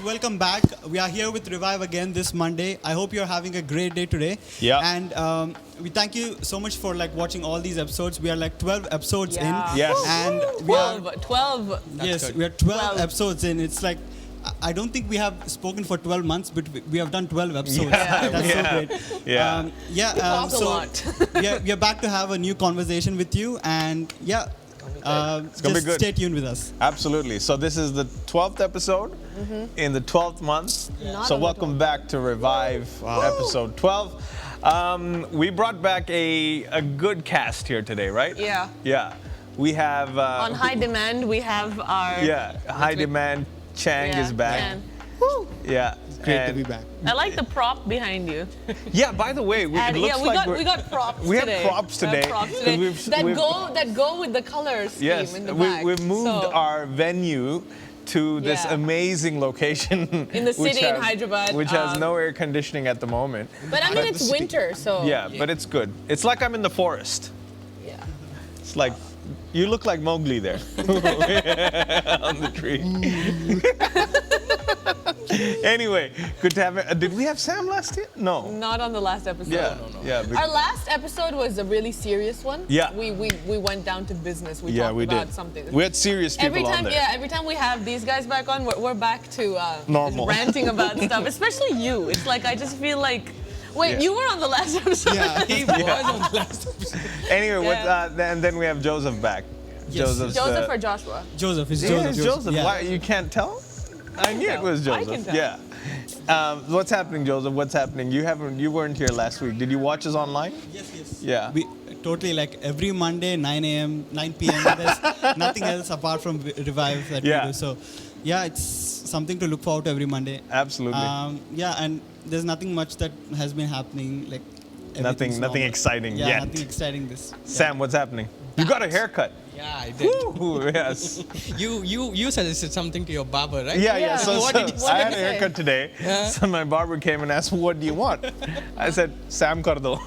welcome back. We are here with Revive again this Monday. I hope you're having a great day today. Yeah. And we thank you so much for watching all these episodes. We are 12 episodes in. Yes. And we 12. Yes, we are 12 episodes in. It's like I don't think we have spoken for 12 months, but we have done 12 episodes. Yeah. That's so great. Yeah. Talk a so lot. we are back to have a new conversation with you, and gonna be just good. stay tuned with us. Absolutely. So this is the 12th episode in the 12th month. Not So on the welcome back to Revive episode 12. We brought back a good cast here today, right? Yeah. Yeah. We have On high demand, we have our. high demand. Chang is back. Chan. Woo. Yeah. Great to be back. I like the prop behind you. Yeah. By the way, it looks we got props we have today. props We have today. props today. We've- that go with the color scheme Yes, in the back. we've moved So, our venue to this Yeah. amazing location In the which city in has- Hyderabad, which has no air conditioning at the moment. But I mean, it's winter, so. Yeah, but it's good. It's like I'm in the forest. Yeah. It's like you look like Mowgli there on the tree. Anyway, good to have it. Did we have Sam last year? No. Not on the last episode. Yeah, yeah. Our last episode was a really serious one. Yeah. We went down to business. We Yeah, talked we about did. something. We had serious people on there. Every time we have these guys back on, we're back to Normal. ranting about stuff. Especially you. It's like I just feel like. Wait, Yeah. you were on the last episode. Yeah. He was on the last episode. Anyway, Yeah. then we have Joseph back. Yes. Joseph's, Joseph or Joshua? Joseph, it's Yeah, Joseph. it's Joseph. Yeah. Why you can't tell? I knew it tell. was I Joseph. can tell. Yeah. What's happening, Joseph? What's happening? You weren't here last week. Did you watch us online? Yes. Yeah. We totally every Monday 9 a.m., 9 p.m. There's nothing else apart from Revive that Yeah. we do. So yeah, it's something to look forward to every Monday. Absolutely. And there's nothing much that has been happening. Everything's Nothing normal. exciting Yeah, yet. nothing exciting this. Sam, what's happening? You got a haircut. Yeah, I did. Ooh, yes. You suggested something to your barber, right? Yeah. Yeah. So, What so did he I say? had a haircut today. Yeah. So my barber came and asked, "What do you want?" I said, "Sam kar do."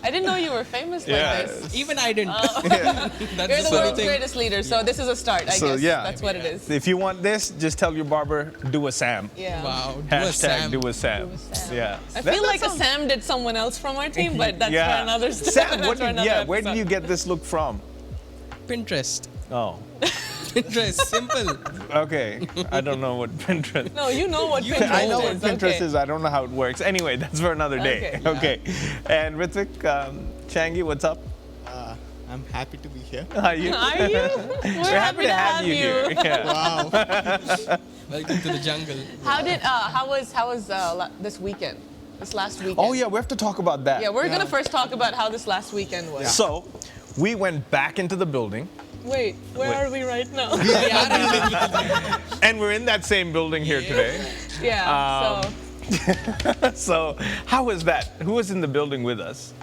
I didn't know you were famous Yeah. like this. Even I didn't. Yeah. That's You're the funny world's thing. greatest leader, so this is a start, I So, guess. yeah. That's what it is. If you want this, just tell your barber, "Do a Sam." Yeah. Wow. Hashtag Do do a Sam. Sam. Yeah. I That- feel that like a sounds- Sam did someone else from our team, but that's yeah. for another Sam, that's for another where did episode. you get this look from? Pinterest. Oh, Pinterest. Simple. okay. I don't know what Pinterest. No, you know what Pinterest I know what is. Pinterest Okay. is. I don't know how it works. Anyway, that's for another day. Okay. Okay. And Ritvik, Changi, what's up? I'm happy to be here. How are you? Are you? We're happy to have you. here. Yeah. Wow. Welcome to the jungle. How was this weekend? This last weekend? Oh yeah, we have to talk about that. Yeah, we're gonna first talk about how this last weekend was. So, we went back into the building, Wait, where Wait. are we right now? and we're in that same building here today. Yeah. So, how was that? Who was in the building with us?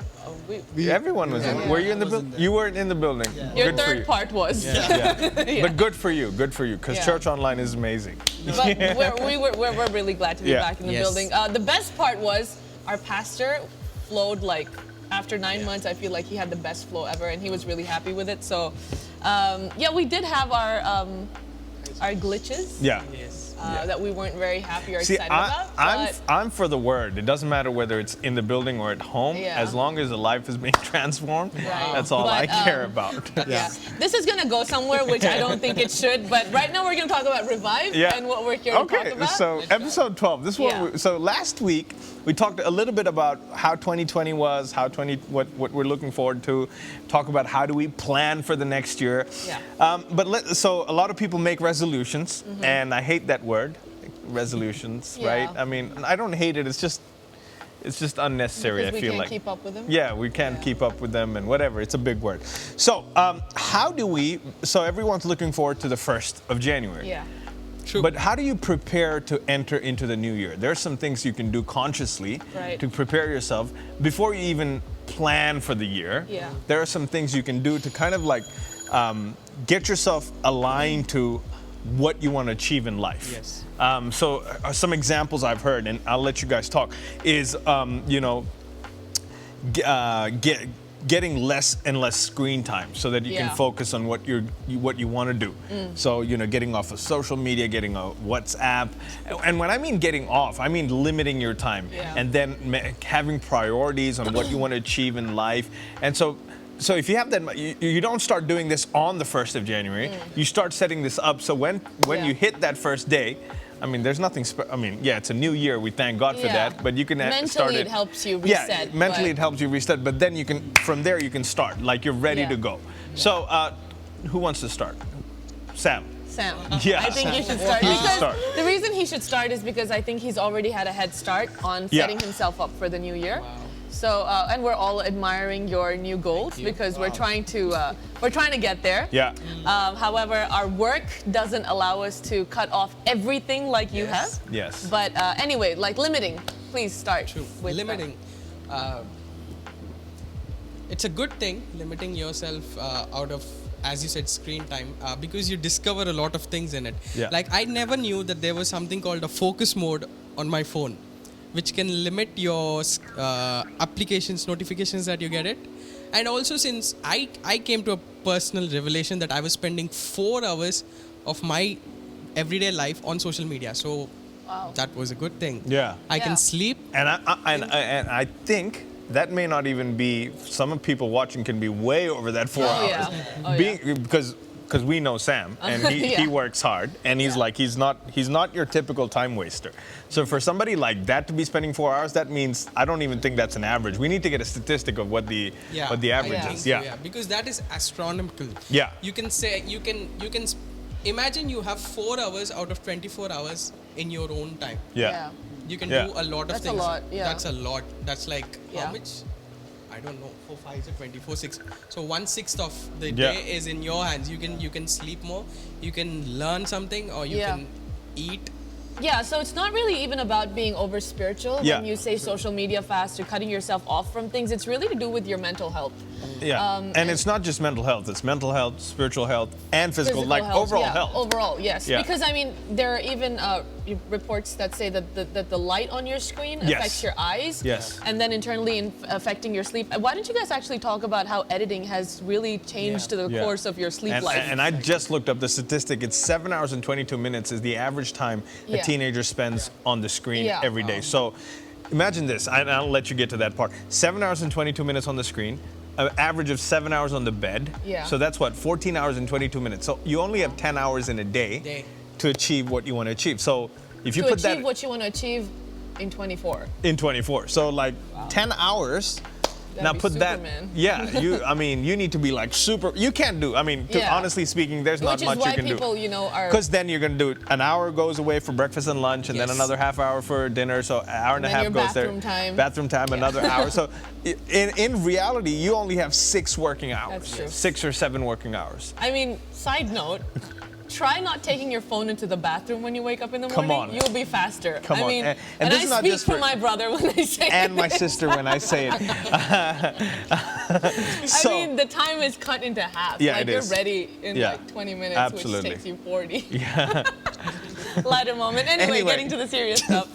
Everyone was in. Yeah. Were you in the I was building? in there. You weren't in the building. your Good for third you. part was. Yeah. But good for you, because Yeah. church online is amazing. But we're really glad to be Yeah. back in the Yes. building. The best part was our pastor flowed after 9 months. I feel like he had the best flow ever, and he was really happy with it. So, we did have our glitches Yeah. that we weren't very happy or See, excited about. But I'm for the word. It doesn't matter whether it's in the building or at home, Yeah. as long as the life is being transformed. Right. That's all But, I care about. yeah, this is gonna go somewhere which I don't think it should. But right now we're gonna talk about Revive Yeah. and what we're here to talk Okay, about. so episode 12. This is what Yeah. so last week we talked a little bit about how 2020 was, what we're looking forward to. Talk about how do we plan for the next year. Yeah. So a lot of people make resolutions, and I hate that word, resolutions. Yeah. Right? I mean, I don't hate it. It's just unnecessary. Because I we feel can't like. keep up with them. Yeah, we can't Yeah. keep up with them and whatever. It's a big word. So, how do we? So everyone's looking forward to the 1st of January. Yeah. True. But how do you prepare to enter into the new year? There are some things you can do consciously Right. to prepare yourself before you even plan for the year. Yeah. There are some things you can do to kind of get yourself aligned to what you want to achieve in life. Yes. So some examples I've heard, and I'll let you guys talk, is getting less and less screen time so that you can Yeah. focus on what you want to do. So, getting off of social media, getting a WhatsApp. And when I mean getting off, I mean limiting your time Yeah. and then having priorities on what you want to achieve in life. And so if you have that, you don't start doing this on the 1st of January. You start setting this up. So when Yeah. you hit that first day, I mean, there's nothing. It's a new year. We thank God for Yeah. that. But you can Mentally, start it helps you Yeah, reset, mentally but- it helps you reset. But then from there you can start. Like you're ready Yeah. to go. So, who wants to start? Sam. Sam. Yeah. I think you should start. You should Because start. the reason he should start is because I think he's already had a head start on Yeah. setting himself up for the new year. So, and we're all admiring your new goals because we're trying to get there. Yeah. However, our work doesn't allow us to cut off everything like you have. Yes. But anyway, like limiting. Please start True. with that. Limiting. It's a good thing, limiting yourself out of, as you said, screen time, because you discover a lot of things in it. Yeah. Like, I never knew that there was something called a focus mode on my phone, which can limit your applications, notifications that you get it. And also, since I came to a personal revelation that I was spending 4 hours of my everyday life on social media. So Wow. that was a good thing. Yeah. I Yeah. can sleep. And I think that may not even be. Some of people watching can be way over that 4 Oh, hours. yeah. Oh, yeah. Because we know Sam and he Yeah. works hard and he's like he's not your typical time waster. So for somebody like that to be spending 4 hours, that means I don't even think that's an average. We need to get a statistic of what the average I think is. so, Yeah. because that is astronomical. Yeah. You can say imagine you have 4 hours out of 24 hours in your own time. Yeah. You can Yeah. do a lot of That's a things. lot, yeah. That's a lot. That's like Yeah. how much? I don't know. 4 5 is 24 6. So 1/6 of the Yeah. day is in your hands. You can sleep more. You can learn something, or you Yeah. can eat. Yeah, so it's not really even about being over spiritual Yeah. when you say social media fast or cutting yourself off from things. It's really to do with your mental health. Yeah. and it's not just mental health, it's mental health, spiritual health, and physical, like health, overall yeah, health. Overall, yes. Yeah. Because I mean, there are even reports that say that the light on your screen Yes. affects your eyes. Yes. And then internally affecting your sleep. Why don't you guys actually talk about how editing has really changed to the Yeah. course of your sleep And, life? and I just looked up the statistic. It's 7 hours and 22 minutes is the average time a Yeah. teenager spends on the screen Yeah. every day. So imagine this, and I'll let you get to that part. 7 hours and 22 minutes on the screen, an average of 7 hours on the bed. Yeah. So that's what, 14 hours and 22 minutes. So you only have 10 hours in a day to achieve what you want to achieve. So if you to put achieve that what you want to achieve in 24. in 24, so like 10 hours. Gotta Now be put Superman. that, yeah. You need to be like super. You can't do. Yeah. Honestly speaking, there's not Which is much why you can do. people, are. Because then you're gonna do it. An hour goes away for breakfast and lunch, and then Yes. another half hour for dinner. So an hour and a then half your goes there. bathroom time. Bathroom time, another hour. So in reality, you only have 6 working hours. That's true. 6 or 7 working hours. I mean, side note, try not taking your phone into the bathroom when you wake up in the Come morning. on. You'll be faster. Come I on. mean, And and this I is not speak just for for- my brother when I say And it. my sister when I say it. I mean, the time is cut into half. Yeah, like it you're is. ready in Yeah. like 20 minutes, Absolutely. which takes you 40. Yeah. Lighter moment. Anyway, getting to the serious stuff.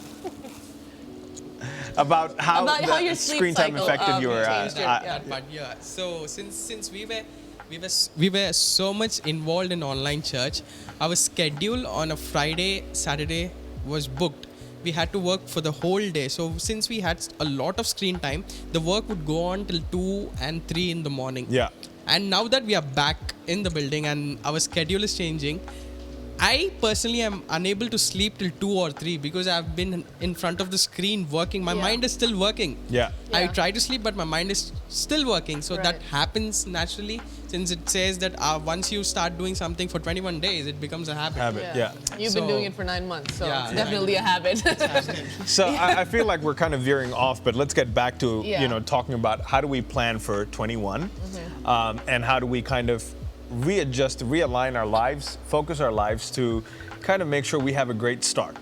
About how About the how your sleep screen time cycle, affected your. changed it, yeah. But yeah, so since we were so much involved in online church, our schedule on a Friday, Saturday was booked. We had to work for the whole day. So since we had a lot of screen time, the work would go on till 2 and 3 in the morning. Yeah. And now that we are back in the building and our schedule is changing, I personally am unable to sleep till 2 or 3 because I've been in front of the screen working. My Yeah. mind is still working. Yeah. I Yeah. try to sleep, but my mind is still working. So that Right. happens naturally, since it says that once you start doing something for 21 days, it becomes a habit. Habit. Yeah. You've been So- doing it for 9 months, so Yeah, it's yeah. definitely a habit. So I feel like we're kind of veering off, but let's get back to Yeah. talking about how do we plan for 21, and how do we kind of readjust, realign our lives, focus our lives to kind of make sure we have a great start,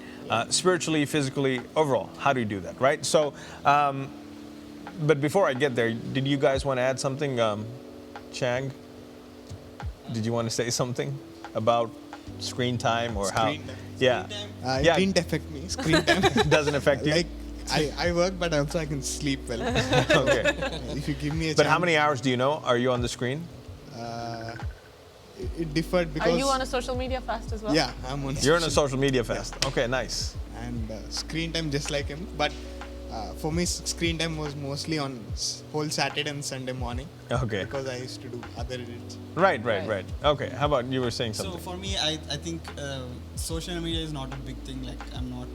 spiritually, physically, overall. How do you do that, right? So, but before I get there, did you guys want to add something, Chang? Did you want to say something about screen time or how? Screen time. Yeah. It Yeah. didn't affect me. Screen time. It doesn't affect you. Like I work, but also I can sleep well. Okay. If you give me a But chance. how many hours do you know are you on the screen? It differed because. Are you on a social media fast as well? Yeah, I'm on. You're on a social media fast. Okay, nice. And screen time just like him, but for me screen time was mostly on whole Saturday and Sunday morning. Okay. Because I used to do other edits. Right. Right. Okay, how about you were saying So something? for me, I think social media is not a big thing. Like I'm not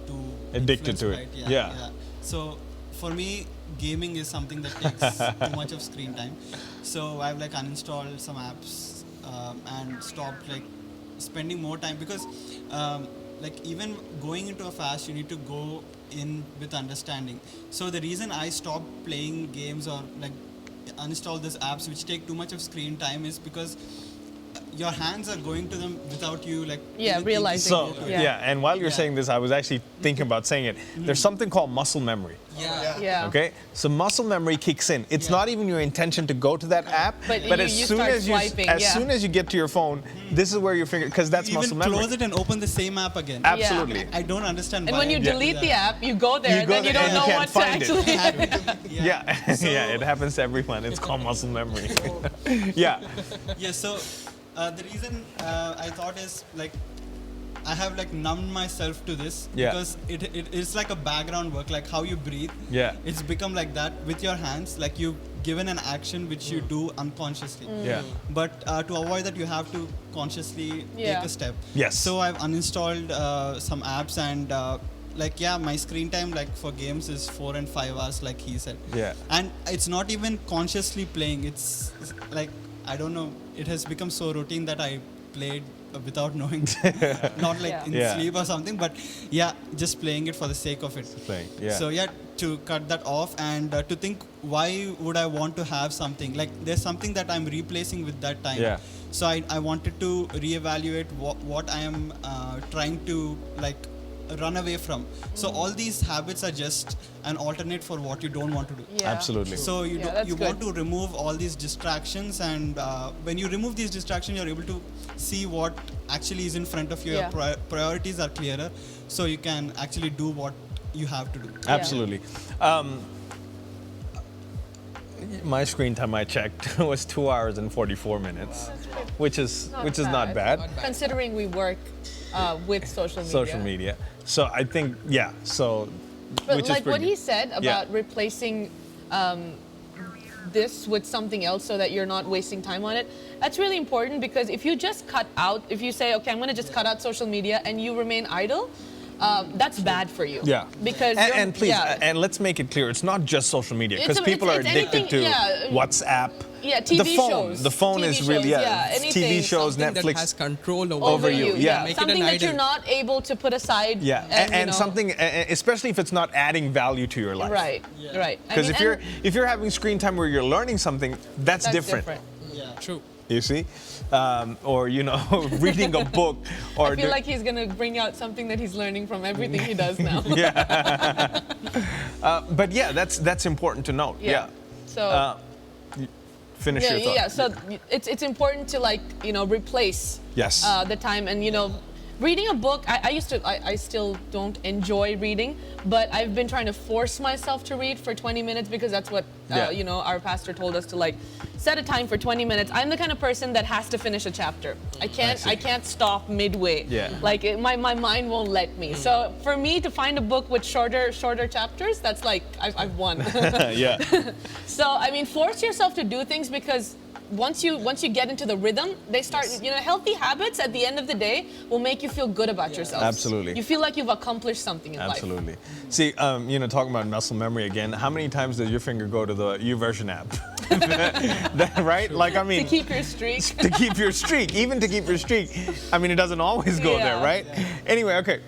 too Addicted to influenced it. by Yeah. So for me, gaming is something that takes too much of screen time. So I've like uninstalled some apps and stopped like spending more time because like even going into a fast, you need to go in with understanding. So the reason I stopped playing games or like uninstall these apps which take too much of screen time is because your hands are going to them without you like Yeah, even realizing thinking So about it. Yeah. yeah, and while you're Yeah. saying this, I was actually thinking about saying it. There's something called muscle memory. Yeah. Okay, so muscle memory kicks in. It's Yeah. not even your intention to go to that app, But as you soon start as swiping, as yeah. soon as you get to your phone, this is where your finger, because that's You muscle even memory. close it and open the same app again. Absolutely. I don't understand And why. when you Yeah. delete the app, you go there You and go then you there don't and you know can't what to find it. actually. Yeah, So- yeah, it happens to everyone. It's called muscle memory. Yeah, Yeah, so the reason I thought is like I have like numbed myself to this Yeah. because it's like a background work, like how you breathe. Yeah. It's become like that with your hands, like you've given an action which you do unconsciously. yeah. But to avoid that, you have to consciously Yeah. take a step. Yes. So I've uninstalled some apps and like yeah, my screen time like for games is 4 and 5 hours, like he said. Yeah. And it's not even consciously playing. It's like I don't know. It has become so routine that I played without knowing, not like Yeah. in Yeah. sleep or something. But yeah, just playing it for the sake of it. Playing, yeah. So yeah, to cut that off and to think why would I want to have something like there's something that I'm replacing with that time. Yeah. So I wanted to reevaluate what I am trying to like run away from. So all these habits are just an alternate for what you don't want to do. Yeah. Absolutely. So you Yeah, do, that's you want good. to remove all these distractions, and when you remove these distractions, you're able to see what actually is in front of you. Yeah. Your priorities are clearer, so you can actually do what you have to do. Absolutely. My screen time I checked was 2 hours and 44 minutes, which is not bad. Considering we work with social media. Social media. So I think So, But which like is what pretty he good. said about replacing this with something else so that you're not wasting time on it, that's really important because if you just if you say, okay, I'm going to just cut out social media and you remain idle, that's bad for you. Yeah. Because and please, yeah. and let's make it clear, it's not just social media because It's- people are it's addicted anything- to yeah. WhatsApp. Yeah, TV the phone. shows. The phone TV is really shows, yeah, anything, TV shows, Something that Netflix. has control over you, you. yeah. Make it Something an that idol. you're not able to put aside. Yeah, and, you know, something, especially if it's not adding value to your life. Right, right. I Because mean, if you're having screen time where you're learning something, that's different. Yeah. True. You see, or reading a book, or I feel like he's gonna bring out something that he's learning from everything he does now. but yeah, that's important to note. Yeah. So. Finish your thought. Yeah. So it's important to replace Yes. the time and reading a book. I still don't enjoy reading, but I've been trying to force myself to read for 20 minutes because that's what our pastor told us to set a time for 20 minutes. I'm the kind of person that has to finish a chapter. I can't stop midway. Yeah. My mind won't let me. So for me to find a book with shorter chapters, that's like I've won. Yeah. So I mean, force yourself to do things because once you get into the rhythm, they start. Healthy habits at the end of the day will make you feel good about yourself. Absolutely. You feel like you've accomplished something in life. Absolutely. See, talking about muscle memory again, how many times does your finger go to the YouVersion app? Right? Like, I mean, To keep your streak. to keep your streak, even to keep your streak. I mean, it doesn't always go there, Yeah. right? Anyway, okay.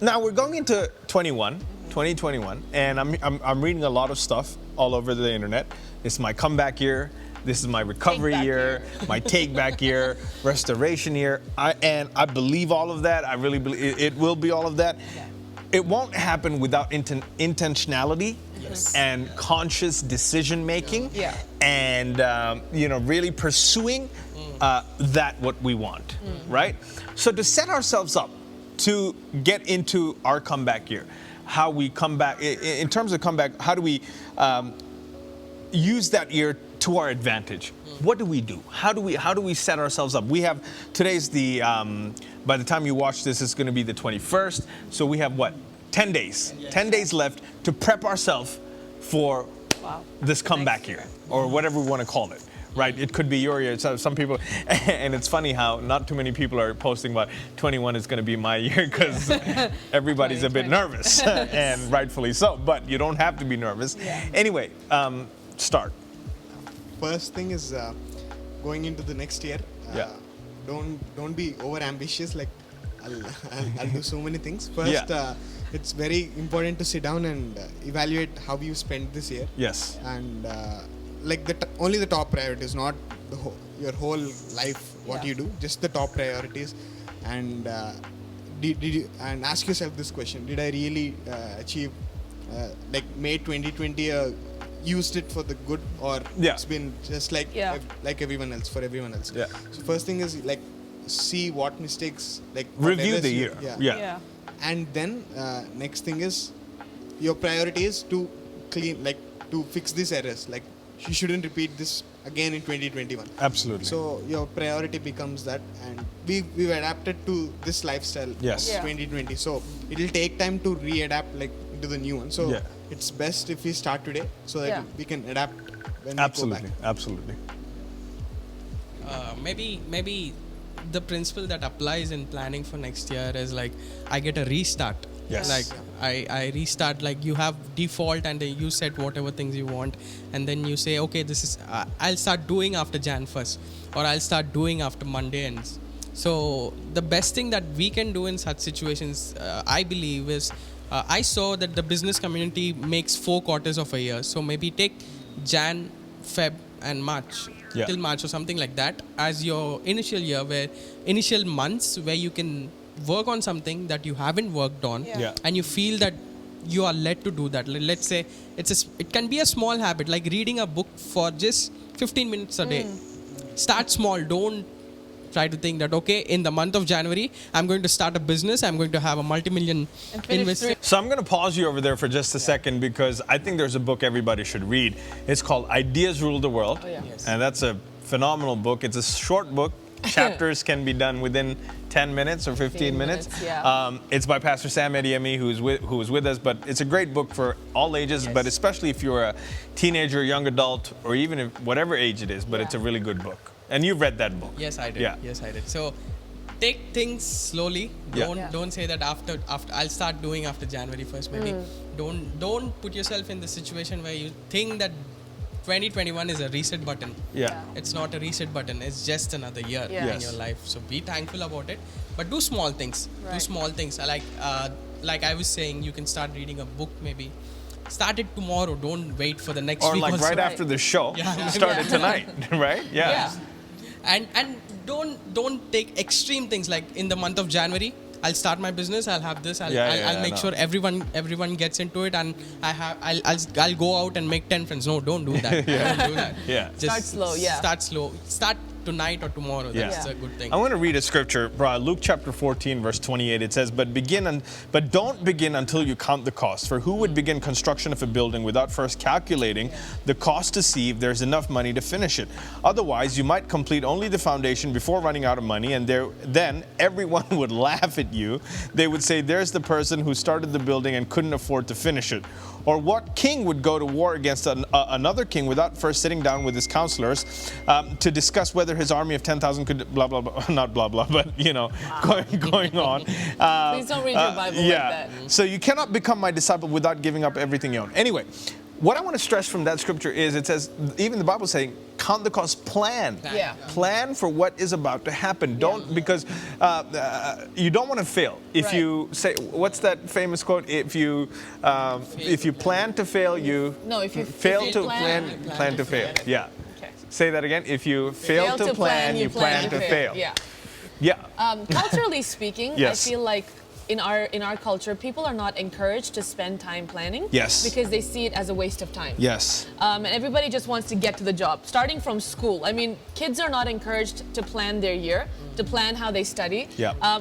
Now we're going into 2021, and I'm reading a lot of stuff all over the internet. It's my comeback year. This is my recovery Take back year, my take back year, restoration year. I believe all of that. I really believe it will be all of that. It won't happen without intentionality and conscious decision making. Yeah. And really pursuing that what we want, right? So to set ourselves up to get into our comeback year, how we come back. In terms of comeback, how do we use that year to our advantage? What do we do? How do we set ourselves up? We have, today's the, by the time you watch this, it's going to be the 21st. So we have what? 10 days. 10 days left to prep ourselves for this comeback year, or whatever we want to call it. Right, it could be your year. So some people, and it's funny how not too many people are posting about 21 is going to be my year, because everybody's a bit nervous, and rightfully so. But you don't have to be nervous. Anyway, start. First thing is going into the next year. Don't be over ambitious. Like I'll do so many things. First, it's very important to sit down and evaluate how you spent this year. Yes. And like only the top priorities, not your whole life. What you do, just the top priorities, and did you, and ask yourself this question: did I really achieve? Like made 2020 used it for the good, or it's been just like everyone else, for everyone else. Yeah. So first thing is like see what mistakes, like review the year. And then next thing is your priority is to clean, like to fix these errors. Like you shouldn't repeat this again in 2021. Absolutely. So your priority becomes that, and we've adapted to this lifestyle. 2020. So it'll take time to readapt like into the new one. So it's best if we start today, so that we can adapt when we go back. Absolutely. Maybe the principle that applies in planning for next year is like I get a restart. Yes. Like I restart, like you have default and then you set whatever things you want, and then you say, okay, this is I'll start doing after Jan 1st, or I'll start doing after Monday ends. So the best thing that we can do in such situations, I believe, is I saw that the business community makes 4 quarters of a year. So maybe take Jan, Feb and March till March or something like that as your initial year, where initial months where you can work on something that you haven't worked on, and you feel that you are led to do that. Let's say it can be a small habit, like reading a book for just 15 minutes a day. Start small. Don't try to think that, okay, in the month of January, I'm going to start a business, I'm going to have a multi-million investment. So I'm going to pause you over there for just a second, because I think there's a book everybody should read. It's called Ideas Rule the World. And that's a phenomenal book. It's a short book. Chapters can be done within 10 minutes or 15 minutes. It's by Pastor Sam Ediemi, who is with us, but it's a great book for all ages, but especially if you're a teenager, young adult, or even if whatever age it is, but it's a really good book. And you've read that book. Yes, I did. Yes, I did. So take things slowly. Don't say that after I'll start doing after January 1st. Maybe don't put yourself in the situation where you think that 2021 is a reset button. It's not a reset button. It's just another year in your life. So be thankful about it, but do small things. Do small things. Like I was saying, you can start reading a book maybe. Start it tomorrow. Don't wait for the next week. Or like right after the show. Start it tonight, right? And don't take extreme things like in the month of January. I'll start my business. I'll have this. I'll make sure everyone gets into it, and I'll go out and make 10 friends. No, don't do that. Don't do that. Just start slow. Start slow. Start tonight or tomorrow. That's a good thing. I want to read a scripture, Luke chapter 14, verse 28. It says, but don't begin until you count the cost. For who would begin construction of a building without first calculating the cost to see if there's enough money to finish it? Otherwise, you might complete only the foundation before running out of money, and then everyone would laugh at you. They would say, there's the person who started the building and couldn't afford to finish it. Or what king would go to war against another king without first sitting down with his counselors to discuss whether his army of 10,000 could blah, blah, blah, not blah, blah, but, going on. Please don't read your Bible like that. So you cannot become my disciple without giving up everything you own. Anyway, what I want to stress from that scripture is it says, even the Bible is saying, count the cost, plan. Plan for what is about to happen. Don't, because you don't want to fail. If you say, what's that famous quote? If you plan to fail, if you fail to plan to fail. Yeah. Okay. Say that again. If you fail to plan, you plan to fail. Culturally speaking, I feel like in our culture, people are not encouraged to spend time planning because they see it as a waste of time. And everybody just wants to get to the job. Starting from school, I mean, kids are not encouraged to plan their year, to plan how they study,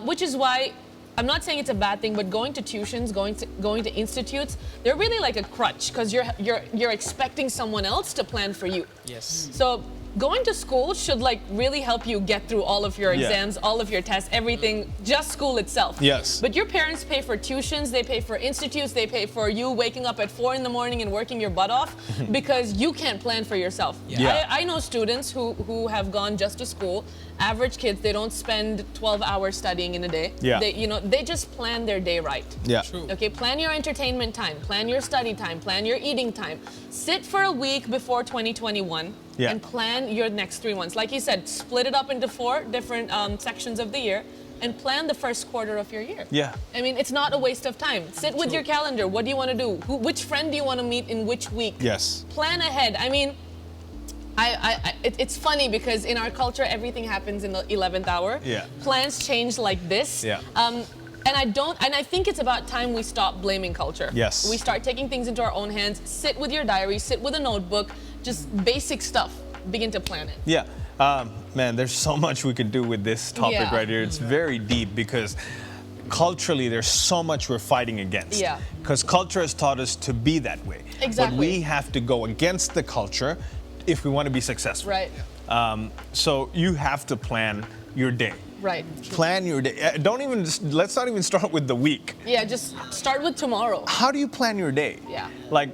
which is why I'm not saying it's a bad thing, but going to tuitions, going to institutes, they're really like a crutch because you're expecting someone else to plan for you. Yes. So going to school should like really help you get through all of your exams, all of your tests, everything, just school itself. Yes. But your parents pay for tuitions, they pay for institutes, they pay for you waking up at 4 a.m. and working your butt off because you can't plan for yourself. Yeah. I know students who have gone just to school, average kids, they don't spend 12 hours studying in a day. Yeah. They just plan their day right. Yeah. True. Okay, plan your entertainment time, plan your study time, plan your eating time. Sit for a week before 2021 and plan your next 3 months. Like you said, split it up into 4 different sections of the year and plan the first quarter of your year. Yeah. I mean, it's not a waste of time. Sit with your calendar. What do you want to do? Which friend do you want to meet in which week? Yes. Plan ahead. I mean, it's funny because in our culture, everything happens in the 11th hour. Yeah. Plans change like this. Yeah. And I think it's about time we stop blaming culture. Yes. We start taking things into our own hands. Sit with your diary, sit with a notebook, just basic stuff. Begin to plan it. Yeah. Man, there's so much we could do with this topic Yeah. right here. It's very deep because culturally there's so much we're fighting against. Yeah. Because culture has taught us to be that way. Exactly. But we have to go against the culture if we want to be successful. Right. So you have to plan your day. Right. Plan your day. Let's not even start with the week. Yeah, just start with tomorrow. How do you plan your day? Yeah. Like,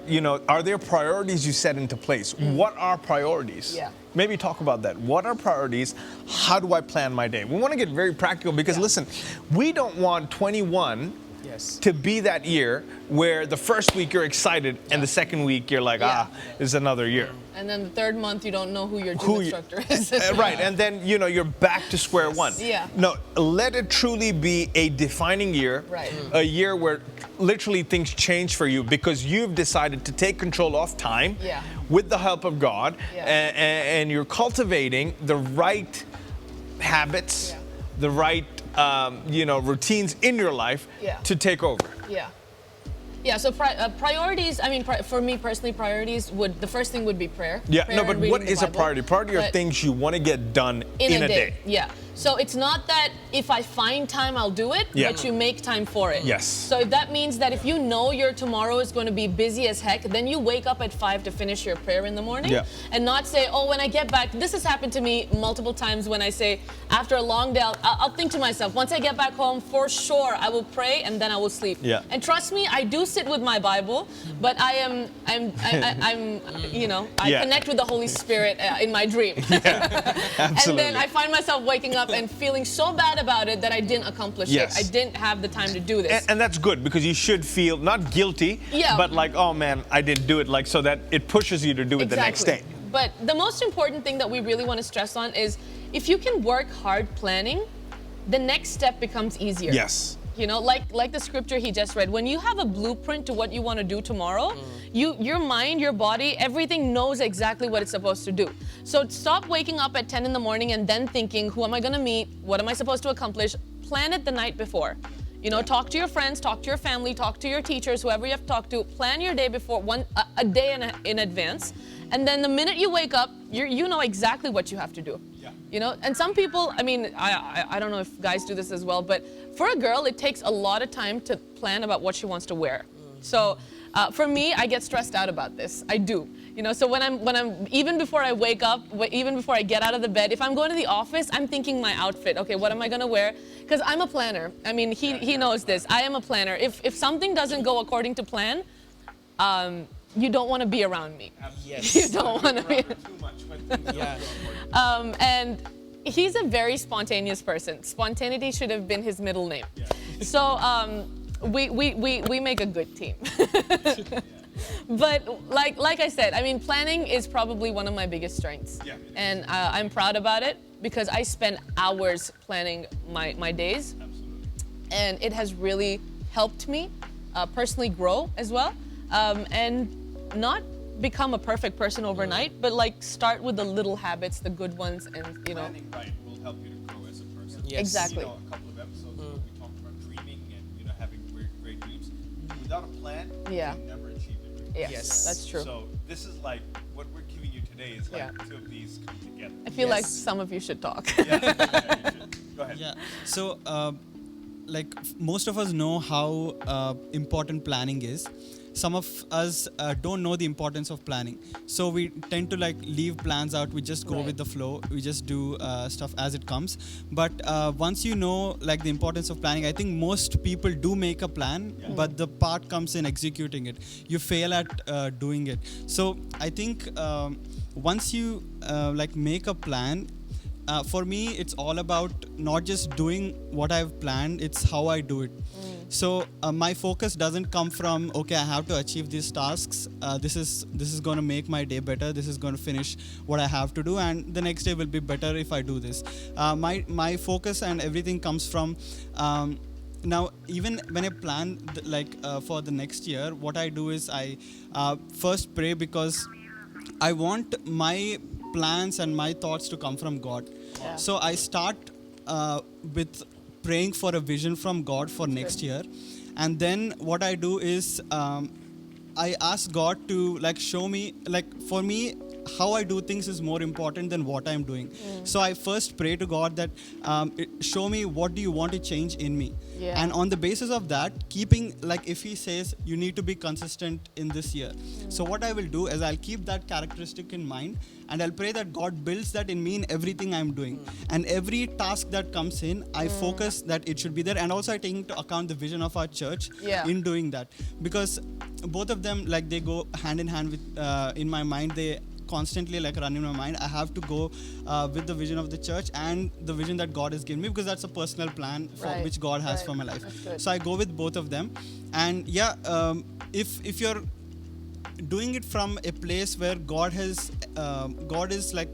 are there priorities you set into place? What are priorities? Yeah. Maybe talk about that. What are priorities? How do I plan my day? We want to get very practical because listen, we don't want 21 to be that year where the first week you're excited and the second week you're like, it's another year. And then the 3rd month, you don't know who your gym instructor is. Right, and then, you're back to square one. Yeah. No, let it truly be a defining year. Right. A year where literally things change for you because you've decided to take control of time with the help of God and you're cultivating the right habits, the right routines in your life to take over. Yeah. Yeah, so priorities, I mean, for me personally, priorities the first thing would be prayer. Yeah, prayer no, but what is a priority? Priority are things you want to get done in a day. Yeah. So it's not that if I find time, I'll do it, but you make time for it. Yes. So if that means that if you know your tomorrow is going to be busy as heck, then you wake up at 5 to finish your prayer in the morning and not say, oh, when I get back, this has happened to me multiple times when I say, after a long day, I'll think to myself, once I get back home, for sure, I will pray and then I will sleep. Yeah. And trust me, I do sit with my Bible, but I connect with the Holy Spirit in my dream. Absolutely. And then I find myself waking up and feeling so bad about it that I didn't accomplish it. I didn't have the time to do this. And that's good because you should feel not guilty, but like, oh man, I didn't do it, like so that it pushes you to do it the next day. But the most important thing that we really want to stress on is if you can work hard planning, the next step becomes easier. Yes. Like the scripture he just read, when you have a blueprint to what you want to do tomorrow, your mind, your body, everything knows exactly what it's supposed to do. So stop waking up at 10 in the morning and then thinking, who am I going to meet? What am I supposed to accomplish? Plan it the night before. Talk to your friends, talk to your family, talk to your teachers, whoever you have to talk to. Plan your day before, a day in advance. And then the minute you wake up, you know exactly what you have to do. And some people, I mean, I don't know if guys do this as well, but for a girl, it takes a lot of time to plan about what she wants to wear. So for me, I get stressed out about this. I do. So when I'm even before I wake up, even before I get out of the bed, if I'm going to the office, I'm thinking my outfit. Okay, what am I gonna wear? Because I'm a planner. I mean, he knows this. I am a planner. If something doesn't go according to plan, you don't want to be around me. Yes. You don't want to be. Too much, but And he's a very spontaneous person. Spontaneity should have been his middle name. So we make a good team. But like I said, I mean, planning is probably one of my biggest strengths. And I'm proud about it because I spend hours planning my days. Absolutely. And it has really helped me personally grow as well. And not become a perfect person overnight, but like start with the little habits, the good ones, and Planning right will help you to grow as a person. Yes. Exactly. A couple of episodes ago, we talked about dreaming and having great dreams. Without a plan, you can never achieve it. Yes, that's true. So this is like what we're giving you today is like two of these come together. I feel like some of you should talk. You should. Go ahead. Yeah. So most of us know how important planning is. Some of us don't know the importance of planning, so we tend to like leave plans out. We just go Right. with the flow. We just do stuff as it comes. But once you know like the importance of planning, I think most people do make a plan, but the part comes in executing it. You fail at doing it. So I think once you like make a plan, for me, it's all about not just doing what I've planned, it's how I do it. So my focus doesn't come from, okay, I have to achieve these tasks. This is going to make my day better. This is going to finish what I have to do, and the next day will be better if I do this. My focus and everything comes from. Now, even when I plan for the next year, what I do is I first pray, because I want my plans and my thoughts to come from God. Yeah. So I start with praying for a vision from God for next year, and then what I do is I ask God to like show me, like for me, how I do things is more important than what I'm doing. So I first pray to God that show me what do you want to change in me. Yeah. And on the basis of that, keeping, like if he says you need to be consistent in this year. So what I will do is I'll keep that characteristic in mind, and I'll pray that God builds that in me in everything I'm doing. And every task that comes in, I focus that it should be there. And also I take into account the vision of our church in doing that. Because both of them, like they go hand in hand with, in my mind, they constantly like run in my mind. I have to go with the vision of the church and the vision that God has given me, because that's a personal plan for Right, which God has right. for my life. That's good. So I go with both of them. And if you're doing it from a place where God is like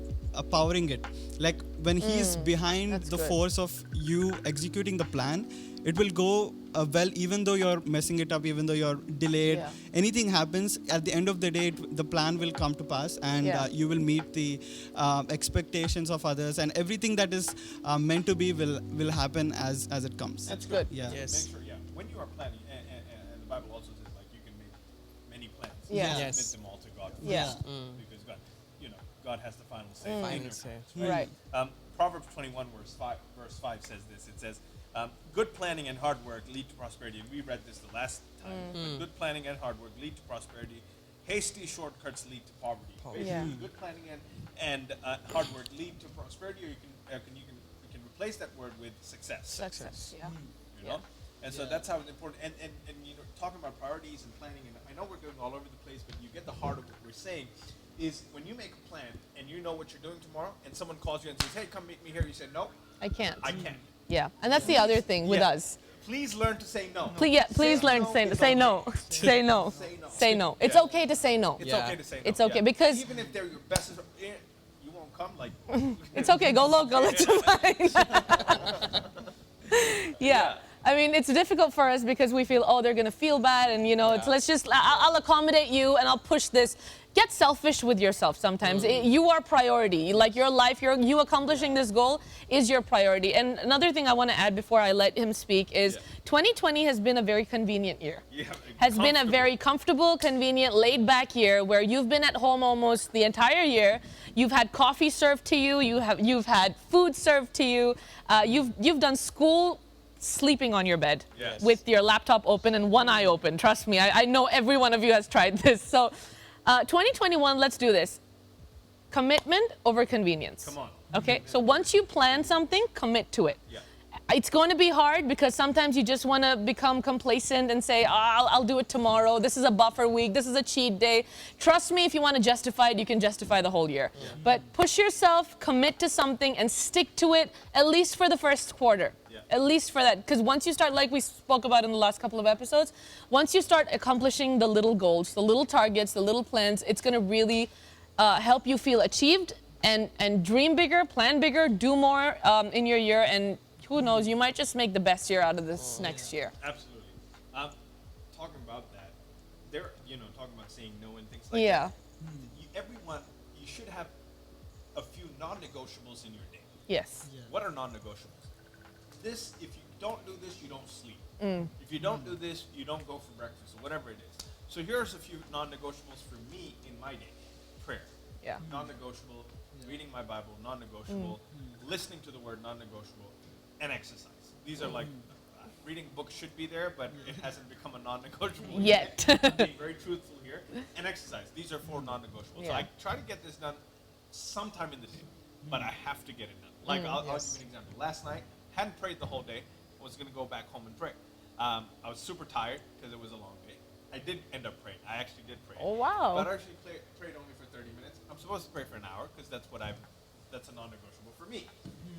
powering it, like when He's behind That's the good. force of you executing the plan, it will go well, even though you're messing it up, even though you're delayed. Yeah. Anything happens, at the end of the day, the plan will come to pass, and Yeah. you will meet the expectations of others, and everything that is meant to be will happen as it comes. That's good. Yeah. Yes. Make sure, when you are planning, and the Bible also says like you can make many plans. Yeah. Submit Yes. them all to God. Yeah. first, Because God has the final say. Final in say. your Right. Proverbs 21 verse 5 says this. It says, good planning and hard work lead to prosperity. And we read this the last time. But good planning and hard work lead to prosperity. Hasty shortcuts lead to poverty. Basically, Yeah. good planning and hard work lead to prosperity, or you can replace that word with success. Success. Yeah. You know? And so that's how it's important. And talking about priorities and planning, and I know we're going all over the place, but you get the heart of what we're saying, is when you make a plan and you know what you're doing tomorrow, and someone calls you and says, hey, come meet me here, you say, no, I can't. I can't. Yeah. And that's the other thing with Yeah. us. Please learn to say no. Please learn to say no. Say no. Say no. Say no. It's Yeah. okay to say no. It's Yeah. okay to say no. It's okay, because- even if they're your best, you won't come like. It's okay. Go local. It's fine. Yeah. I mean, it's difficult for us because we feel, oh, they're going to feel bad. And, I'll accommodate you and I'll push this. Get selfish with yourself sometimes. You are priority. Like your life, you accomplishing this goal is your priority. And another thing I want to add before I let him speak is 2020 has been a very convenient year. Yeah, Has been a comfortable. very comfortable, convenient, laid-back year where you've been at home almost the entire year. You've had coffee served to you. You've had food served to you. You've done school sleeping on your bed Yes. with your laptop open and one eye open. Trust me, I know every one of you has tried this. So 2021, let's do this. Commitment over convenience. Come on. Okay, so once you plan something, commit to it. Yeah. It's going to be hard because sometimes you just want to become complacent and say, I'll do it tomorrow. This is a buffer week. This is a cheat day. Trust me, if you want to justify it, you can justify the whole year. But push yourself, commit to something, and stick to it at least for the first quarter. Yeah. At least for that. Because once you start, like we spoke about in the last couple of episodes, once you start accomplishing the little goals, the little targets, the little plans, it's going to really help you feel achieved and dream bigger, plan bigger, do more in your year, and who knows, you might just make the best year out of this next year. Absolutely. Talking about that, talking about saying no and things like Yeah. that. Everyone, you should have a few non-negotiables in your day. Yes. What are non-negotiables? This, if you don't do this, you don't sleep. Mm. If you don't do this, you don't go for breakfast, or whatever it is. So here's a few non-negotiables for me in my day. Prayer. Yeah. Non-negotiable. Reading my Bible, non-negotiable. Listening to the word, non-negotiable. And exercise. These are like reading books should be there, but it hasn't become a non-negotiable Yet. Being very truthful here. And exercise. These are 4 non-negotiables. So Yeah. I try to get this done sometime in the day, but I have to get it done. Like I'll give you an example. Last night, hadn't prayed the whole day. I was gonna go back home and pray. I was super tired because it was a long day. I did end up praying. I actually did pray. Oh, wow. But I actually prayed only for 30 minutes. I'm supposed to pray for an hour because that's a non-negotiable for me.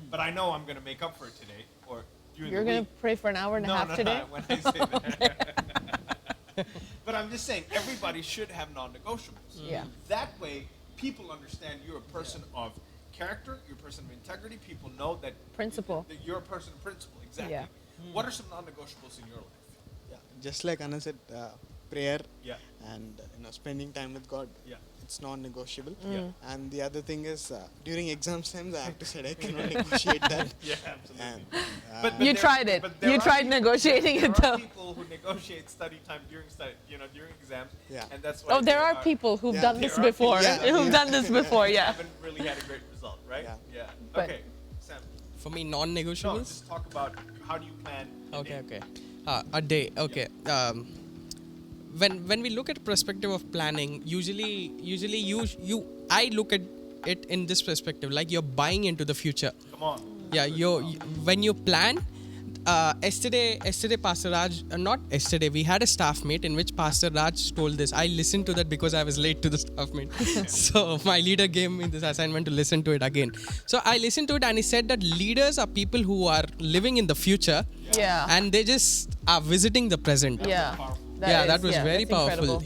But I know I'm gonna make up for it today or during You're the going week. to pray for an hour and a half No, today? when I say that. But I'm just saying, everybody should have non-negotiables. Yeah. That way, people understand you're a person of character, you're a person of integrity. People know that Principle. that you're a person of principle. Exactly. Yeah. What are some non-negotiables in your life? Yeah, just like Anna said, prayer Yeah. and spending time with God. Yeah. It's non-negotiable. Yeah. And the other thing is during exams times, I have to say I cannot negotiate that. Yeah, absolutely. And, But You there- tried it. but there You are tried people- negotiating there it, are though. people who negotiate study time during during exams. Yeah. And that's why Oh, there they are people who've Yeah. done this There are before. people- Yeah. Who've done this before, yeah. haven't really had a great result, right? Yeah. But- Okay, Sam. For me, No, non-negotiables. just talk about how do you plan. your day? Okay. A day. Okay. When we look at perspective of planning, usually I look at it in this perspective, like you're buying into the future. Come on. Yeah, when you plan. Yesterday, Pastor Raj, not yesterday, we had a staff meet in which Pastor Raj told this. I listened to that because I was late to the staff meet. So my leader gave me this assignment to listen to it again. So I listened to it and he said that leaders are people who are living in the future Yeah. and they just are visiting the present. Yeah. That was very that's powerful. incredible.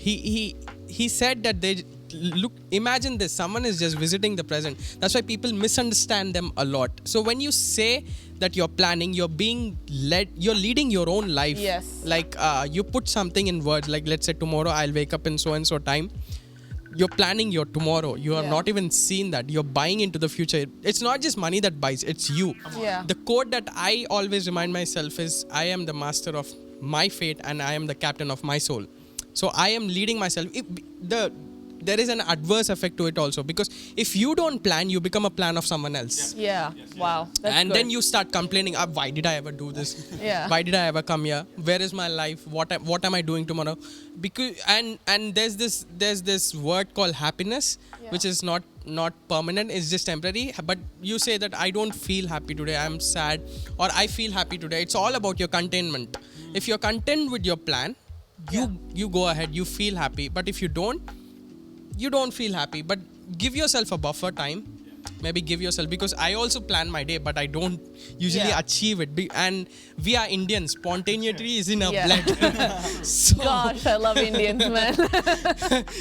He said that they look, imagine this, someone is just visiting the present. That's why people misunderstand them a lot. So when you say that you're planning, you're being led, you're leading your own life. Yes. Like you put something in words, like let's say tomorrow I'll wake up in so and so time. You're planning your tomorrow. You are Yeah. not even seeing that. You're buying into the future. It's not just money that buys, it's you. Yeah. The quote that I always remind myself is, I am the master of my fate and I am the captain of my soul. So I am leading myself. There is an adverse effect to it also, because if you don't plan, you become a plan of someone else. Yeah. Wow. That's And good. then you start complaining, why did I ever do this? Yeah. Why did I ever come here? Where is my life? What am I doing tomorrow? Because and there's this word called happiness, Yeah. which is not permanent, it's just temporary. But you say that I don't feel happy today, I'm sad, or I feel happy today. It's all about your contentment. If you're content with your plan, you go ahead, you feel happy. But if you don't feel happy. But give yourself a buffer time. Maybe give yourself, because I also plan my day, but I don't usually Yeah. achieve it. And we are Indians. Spontaneity is in our Yeah. blood. So Gosh, I love Indians, man.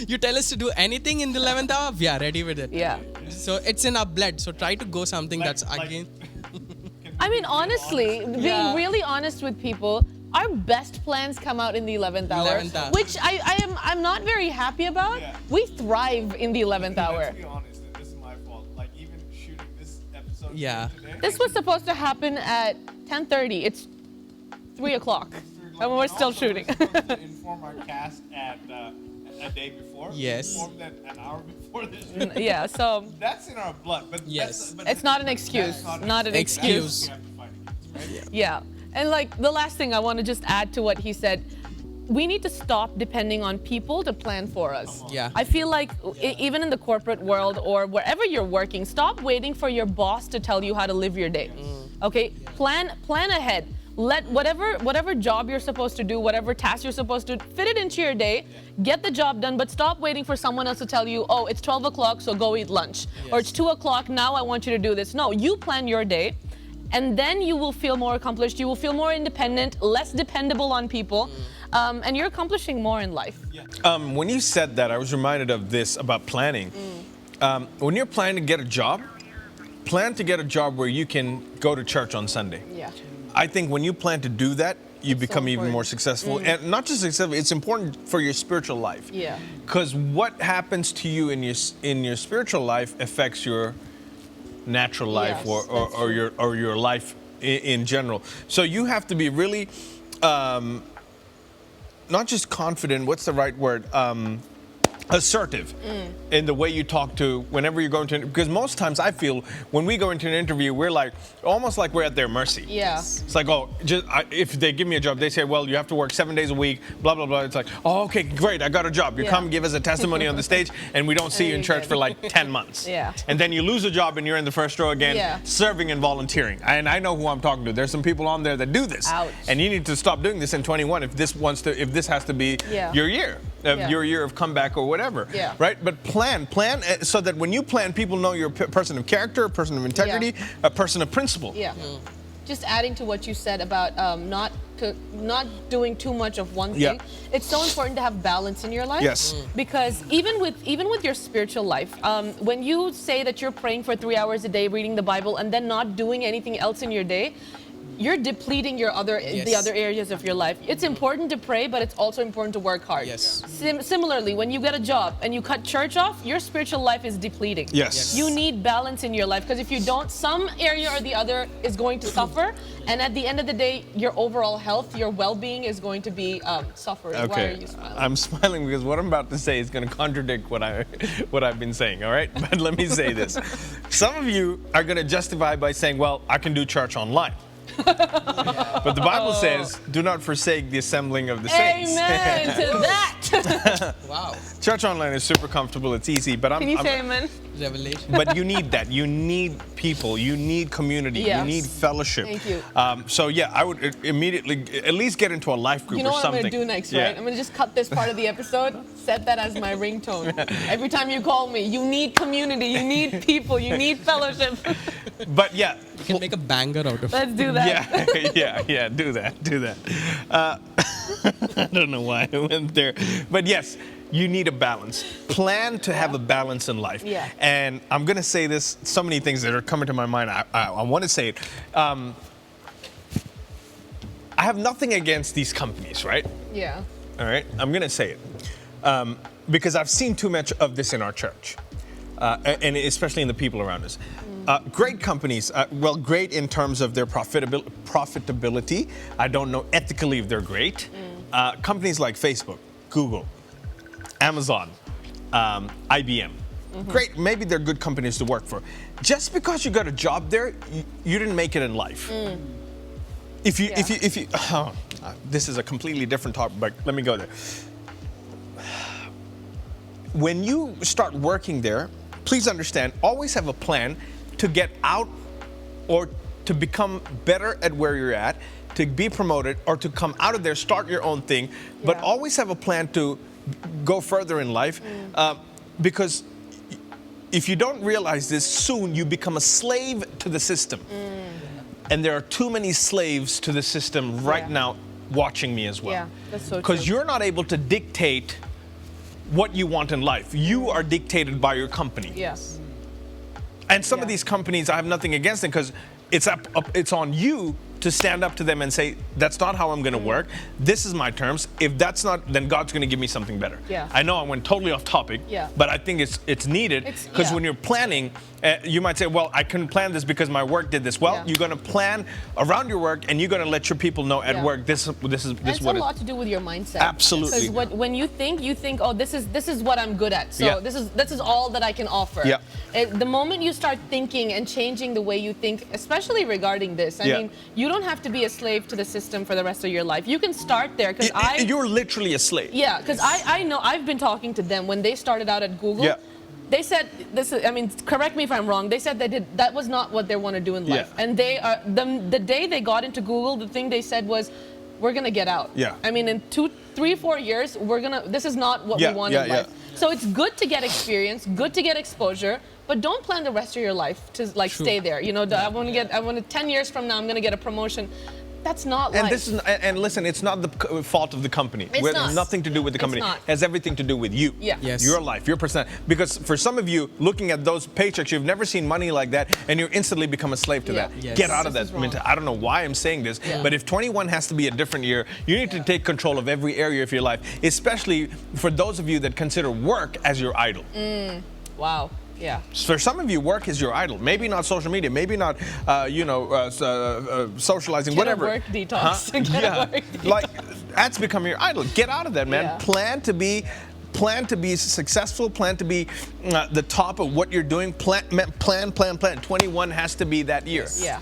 you tell us to do anything in the 11th hour, we are ready with it. Yeah. So it's in our blood. So try to go something that's again. I mean, honestly, being Yeah. really honest with people, our best plans come out in the 11th hour, 11th hour. which I'm not very happy about. Yeah. We thrive in the 11th hour. Let's be honest, and this is my fault. Like even shooting this episode Yeah. today. This was supposed to happen at 10:30. It's 3 o'clock, and we're still shooting. We're supposed to inform our cast at a day before. Yes. Inform them an hour before the shoot. Yeah, so That's in our blood. But Yes. but it's not an excuse. that's Not an excuse. We have to fight against, right? Yeah. And like the last thing I want to just add to what he said, we need to stop depending on people to plan for us. Yeah. I feel like even in the corporate world or wherever you're working, stop waiting for your boss to tell you how to live your day. Okay? Plan ahead. Let whatever job you're supposed to do, whatever task you're supposed to, fit it into your day, get the job done, but stop waiting for someone else to tell you, oh, it's 12 o'clock, so go eat lunch. Or it's 2 o'clock, now I want you to do this. No, you plan your day. And then you will feel more accomplished. You will feel more independent, less dependable on people, and you're accomplishing more in life. When you said that, I was reminded of this about planning. When you're planning to get a job, plan to get a job where you can go to church on Sunday. Yeah. I think when you plan to do that, you become even important. more successful. And not just successful, it's important for your spiritual life. Yeah. Because what happens to you in your spiritual life affects your natural life Yes, that's or your life in general. So you have to be really not just confident, what's the right word? assertive in the way you talk to whenever you're going to, because most times I feel when we go into an interview, we're like almost like we're at their mercy. Yeah. It's like, oh, if they give me a job, they say, well, you have to work 7 days a week, blah, blah, blah. It's like, oh, okay, great, I got a job. You Yeah. come give us a testimony on the stage, and we don't see you in church for like 10 months. Yeah. And then you lose a job and you're in the first row again, Yeah. serving and volunteering. And I know who I'm talking to. There's some people on there that do this. Ouch. And you need to stop doing this in 21 if this has to be Yeah. your year. Yeah. Your year of comeback or whatever, Yeah. right? But plan so that when you plan, people know you're a person of character, a person of integrity, a person of principle. Yeah. Just adding to what you said about not doing too much of one thing. Yeah. It's so important to have balance in your life. Yes. Because even with your spiritual life, when you say that you're praying for 3 hours a day, reading the Bible, and then not doing anything else in your day, you're depleting the other areas of your life. It's important to pray, but it's also important to work hard. Yes. Similarly, when you get a job and you cut church off, your spiritual life is depleting. Yes. You need balance in your life, because if you don't, some area or the other is going to suffer, and at the end of the day, your overall health, your well-being is going to be suffering. Why are you smiling? I'm smiling because what I'm about to say is going to contradict what I've been saying, all right? But let me say this. Some of you are going to justify by saying, well, I can do church online. But the Bible says, do not forsake the assembling of the saints. Amen to that. Wow. Church online is super comfortable, it's easy, but Can you say amen? Revelation. but you need that. You need people. You need community. Yes. You need fellowship. Thank you. So yeah, I would immediately at least get into a life group You know or what something. I'm going to do next, Yeah. right? I'm going to just cut this part of the episode, set that as my ringtone. Every time you call me, you need community, you need people, you need fellowship. But yeah, You can make a banger out of it. Let's do that. yeah, do that. I don't know why I went there, but yes, you need a balance. Plan to have a balance in life. Yeah. And I'm gonna say this. So many things that are coming to my mind. I want to say it. I have nothing against these companies, right? Yeah. All right, I'm gonna say it because I've seen too much of this in our church, and especially in the people around us. Great companies, great in terms of their profitability. I don't know ethically if they're great. Companies like Facebook, Google, Amazon, IBM, great. Maybe they're good companies to work for. Just because you got a job there, you didn't make it in life. If you, this is a completely different topic, but let me go there. When you start working there, please understand, always have a plan to get out or to become better at where you're at, to be promoted or to come out of there, start your own thing, but always have a plan to go further in life because if you don't realize this, soon you become a slave to the system. And there are too many slaves to the system right now watching me as well. Yeah, that's so true. Because you're not able to dictate what you want in life. You are dictated by your company. Yes. And some of these companies, I have nothing against them because it's on you to stand up to them and say, that's not how I'm going to work. This is my terms. If that's not, then God's going to give me something better. Yeah. I know I went totally off topic, but I think it's needed because when you're planning, you might say, well, I couldn't plan this because my work did this. Well, you're going to plan around your work and you're going to let your people know at work, this is And it's a lot to do with your mindset. Absolutely. Because when you think, oh, this is what I'm good at. So this is all that I can offer. Yeah. The moment you start thinking and changing the way you think, especially regarding this, I mean, you don't have to be a slave to the system for the rest of your life. You can start there because you're literally a slave. Yeah, because I know I've been talking to them when they started out at Google. Yeah. They said this is, I mean, correct me if I'm wrong. They said that was not what they want to do in life. And they are the day they got into Google, the thing they said was, we're gonna get out. Yeah. I mean, in 2, 3, 4 years, this is not what we want in life. So it's good to get experience, good to get exposure, but don't plan the rest of your life to stay there. You know, I want to 10 years from now, I'm gonna get a promotion. That's not life. And this is, and listen, it's not the fault of the company. It's not. Nothing to do with the company. It's not. It has everything to do with you. Yeah. Yes. Your life, your personality. Because for some of you, looking at those paychecks, you've never seen money like that, and you instantly become a slave to that. Yes. Get out of This that is wrong. mentality. I don't know why I'm saying this, but if 21 has to be a different year, you need to take control of every area of your life, especially for those of you that consider work as your idol. Wow. Yeah. For some of you, work is your idol. Maybe not social media, maybe not, socializing, Get whatever. a work detox. Get a work detox. Like, that's becoming your idol. Get out of that, man. Yeah. Plan to be plan to be successful, plan to be the top of what you're doing, plan. 21 has to be that year. Yeah.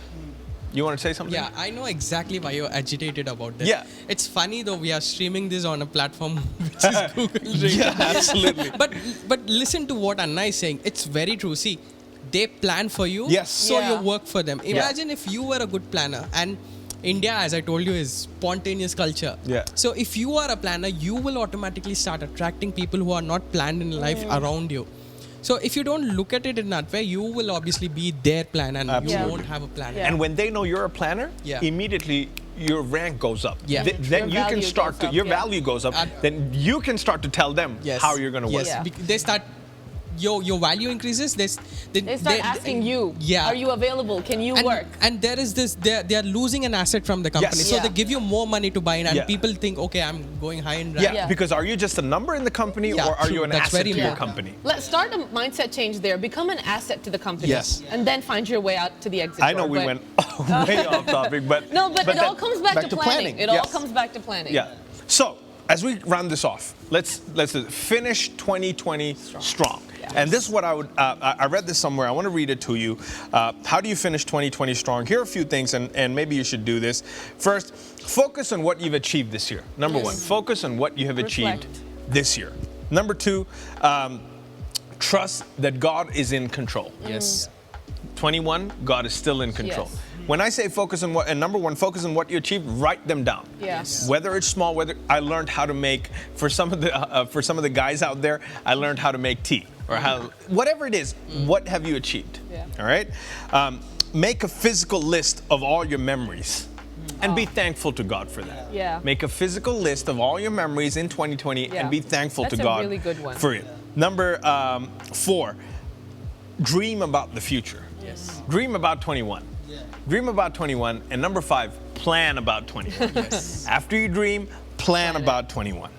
You want to say something? Yeah, I know exactly why you're agitated about this. Yeah. It's funny though, we are streaming this on a platform which is Google. Yeah, absolutely. But listen to what Anna is saying. It's very true. See, they plan for you, Yes. so Yeah. you work for them. Imagine if you were a good planner, and India, as I told you, is spontaneous culture. Yeah. So if you are a planner, you will automatically start attracting people who are not planned in life around you. So if you don't look at it in that way, you will obviously be their plan, and Absolutely. you won't have a plan. Yeah. And when they know you're a planner, Yeah. immediately your rank goes up. Yeah. Then Your you can value start goes to, up, your yeah. value goes up. Uh, Then you can start to tell them Yes. how you're going to work. Yes. Yeah. They start. Your value increases. They start asking you, Yeah. are you available? Can you work? And there is this. They are losing an asset from the company, Yes. so Yeah. they give you more money to buy it, and Yeah. people think, okay, I'm going high in rank. Yeah, Yeah. because are you just a number in the company Yeah, or are true. you an That's asset very to your important. company? Let's start a mindset change there. Become an asset to the company. Yes. And then find your way out to the exit I know door. we But- went way off topic, but No, but it that- all comes back to planning. It all yes. comes back to planning. Yeah. So as we round this off, let's finish 2020 strong. Yes. And this is what I would. I read this somewhere. I want to read it to you. How do you finish 2020 strong? Here are a few things, and maybe you should do this. First, focus on what you've achieved this year. Number one, focus on what you have achieved this year. Number two, trust that God is in control. Yes. 21, God is still in control. Yes. When I say focus on what, and number one, focus on what you achieved, write them down. Yes. Whether it's small, whether I learned how to make, for some of the guys out there, I learned how to make tea, or how, whatever it is, what have you achieved? Yeah. All right? Make a physical list of all your memories. And be thankful to God for that. Yeah. Make a physical list of all your memories in 2020 Yeah. and be thankful That's to a God really good one. for it. Number 4, dream about the future. Yes. Dream about 21. Yeah. Dream about 21. And number 5, plan about 21. After you dream, plan about 21.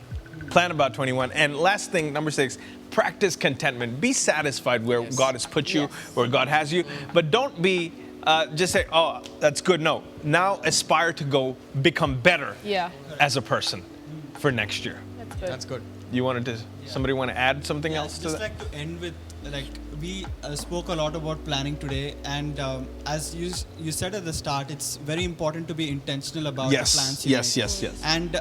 Plan about 21. And last thing, number 6, practice contentment. Be satisfied where God has put you, Yes. where God has you. But don't be, just say, oh, that's good. No. Now aspire to go become better Yeah. as a person for next year. That's good. That's good. You wanted to, somebody want to add something Yeah, else to just that? like to end with, like, we spoke a lot about planning today, and as you said at the start, it's very important to be intentional about the plans you make. Yes. And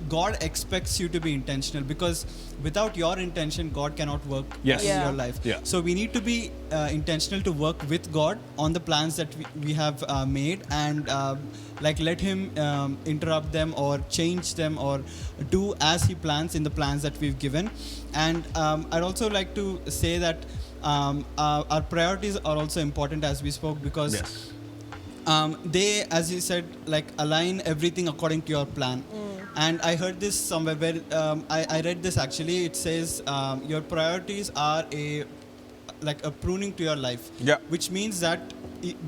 God expects you to be intentional, because without your intention, God cannot work Yes. in Yeah. your life. Yeah. So we need to be intentional to work with God on the plans that we have made, and like let Him interrupt them or change them or do as He plans in the plans that we've given. And I'd also like to say that our priorities are also important, as we spoke, because Yes. they, as you said, like align everything according to your plan. And I heard this somewhere where I read this actually. It says your priorities are like a pruning to your life. Yeah. Which means that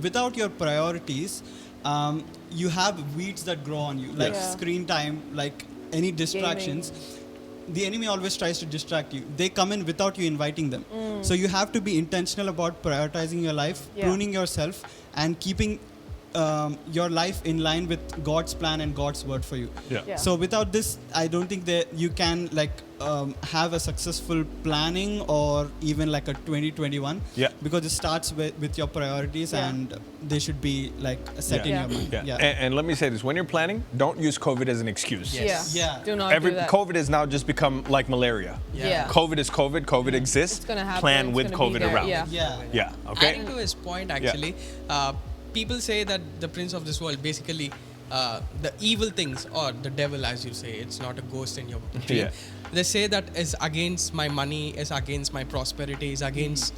without your priorities, you have weeds that grow on you, like Yeah. screen time, like any distractions. The enemy always tries to distract you. They come in without you inviting them. So you have to be intentional about prioritizing your life, Yeah. pruning yourself, and keeping your life in line with God's plan and God's word for you. Yeah. Yeah. So without this, I don't think that you can have a successful planning or even like a 2021. Yeah. Because it starts with your priorities, Yeah. and they should be like set Yeah. in your mind. Yeah. And let me say this: when you're planning, don't use COVID as an excuse. Yes. Yeah. Yeah. Do not do that. COVID has now just become like malaria. Yeah. COVID is COVID. COVID exists. It's gonna happen. Plan It's with gonna be COVID there. around. Yeah. Yeah. Yeah. Okay. Adding to his point, actually, people say that the prince of this world, basically, the evil things, or the devil, as you say, it's not a ghost in your dream. Yeah. They say that is against my money, is against my prosperity, is against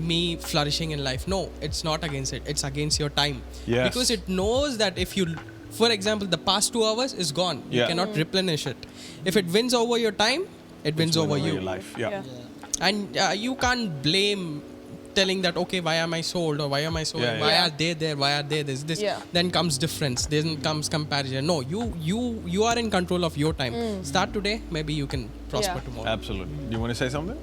me flourishing in life. No, it's not against it. It's against your time. Yes. Because it knows that if you, for example, the past 2 hours is gone. You Yeah. cannot replenish it. If it wins over your time, it wins over you. Your life. Yeah. Yeah. And you can't blame telling that, okay, why am I sold, or why am I sold? Yeah, Why yeah. are they there? Why are they this? Yeah. Then comes difference. Then comes comparison. No, you are in control of your time. Start today. Maybe you can prosper Yeah. tomorrow. Absolutely. You want to say something?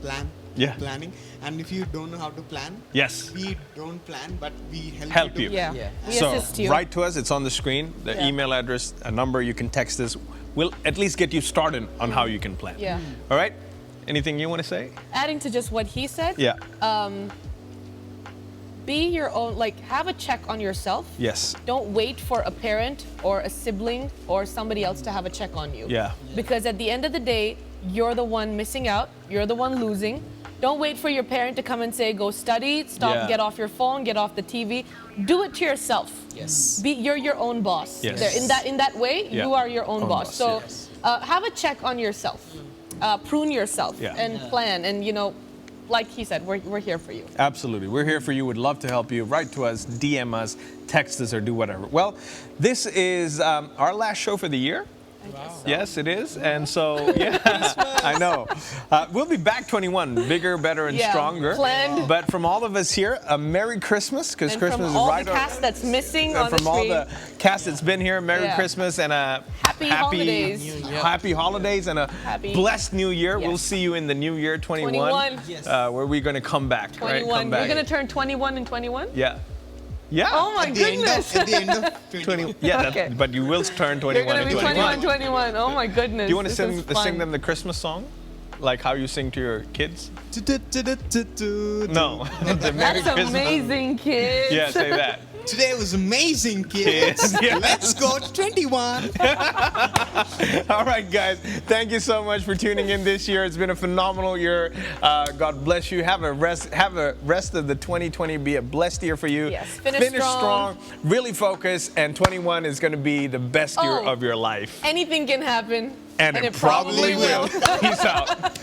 Plan. Yeah. Planning. And if you don't know how to plan, Yes. we don't plan, but we Help to you. Yeah. Yeah. We So assist you. write to us. It's on the screen. The Yeah. email address, a number. You can text us. we'll at least get you started on how you can plan. Yeah. All right? Anything you want to say? Adding to just what he said, Yeah. be your own, like have a check on yourself. Yes. Don't wait for a parent or a sibling or somebody else to have a check on you. Yeah. Because at the end of the day, you're the one missing out, you're the one losing. Don't wait for your parent to come and say, go study, stop, Yeah. get off your phone, get off the TV. Do it to yourself. Yes. You're your own boss. Yes. There, in that way, Yeah. you are your own boss. boss, So yes. have a check on yourself. Prune yourself Yeah. and plan. And, you know, like he said, we're here for you. Absolutely. We're here for you. We'd love to help you. Write to us, DM us, text us, or do whatever. Well, this is our last show for the year. Yes, it is. And so, yeah, I know. We'll be back 21, bigger, better, and Yeah, stronger. planned. But from all of us here, a Merry Christmas, because And Christmas from all is right the cast that's missing and on the from all screen. the cast that's been here, Merry Yeah. Christmas and a Happy holidays. Happy holidays and a Happy- blessed new year. Yes. We'll see you in the new year, 21. 21. Yes. Where we're going to come back. Right? 21. Come back. You're going to turn 21 in 21? Yeah. Yeah. Oh my At the end goodness. of 21. Yeah, Okay. but you will turn 21 You're going to in be 21. 21. Oh my goodness. Do you want to This is sing fun. them the Christmas song? Like how you sing to your kids? No. The Merry That's Christmas. amazing, kids. Yeah, say that. Today was amazing, kids. Yeah. Let's go to 21. All right, guys. Thank you so much for tuning in this year. It's been a phenomenal year. God bless you. Have a rest of the 2020 be a blessed year for you. Yes, finish strong. Really focus, and 21 is going to be the best year Oh. of your life. Anything can happen. And it probably will. Peace out.